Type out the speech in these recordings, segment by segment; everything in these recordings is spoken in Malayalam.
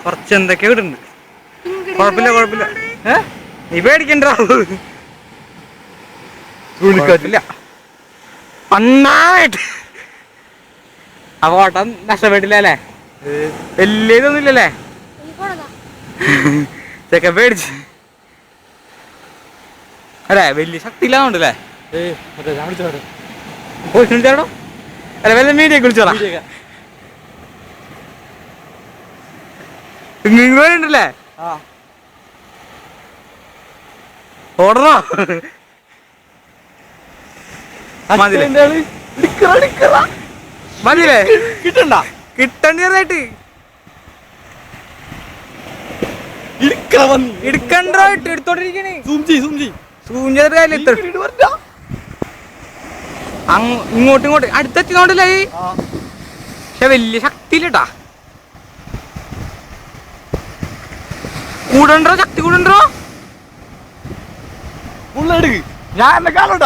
കുറച്ച് എന്തൊക്കെ ഇടുന്നുണ്ട്. കുഴപ്പമില്ല. നീ പേടിക്കണ്ട, കുഴപ്പമില്ല. നന്നായിട്ട് ആ ഓട്ടം നഷ്ടപ്പെട്ടില്ല അല്ലേ? വലിയ ഇതൊന്നുമില്ലല്ലേ? ചെക്കൻ പേടിച്ച് അല്ലേ? വലിയ ശക്തി ഇല്ലാന്നുണ്ടല്ലേ? വിളിച്ചാടോ അല്ല, വല്ല മീഡിയ വിളിച്ചോളാം. ഉണ്ടല്ലേ? ഓടണോ? മതിലേ? കിട്ടണ്ട, കിട്ടണ്ടായിട്ട് എടുക്കണ്ടായിട്ട് എടുത്തോണ്ടിരിക്കണേ. ഇങ്ങോട്ടും അടുത്തെത്തിനോണ്ടല്ലേ? പക്ഷെ വലിയ ശക്തി ഇല്ലട്ടാ. കൂടണ്ടോ, ശക്തി കൂടണ്ടോ? ഞാൻ എന്നെ കാണണ്ട.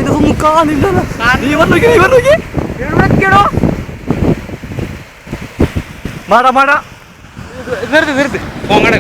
ഇതൊന്നും കാണില്ലല്ലോ. നിർത്ത് പോങ്ങടെ.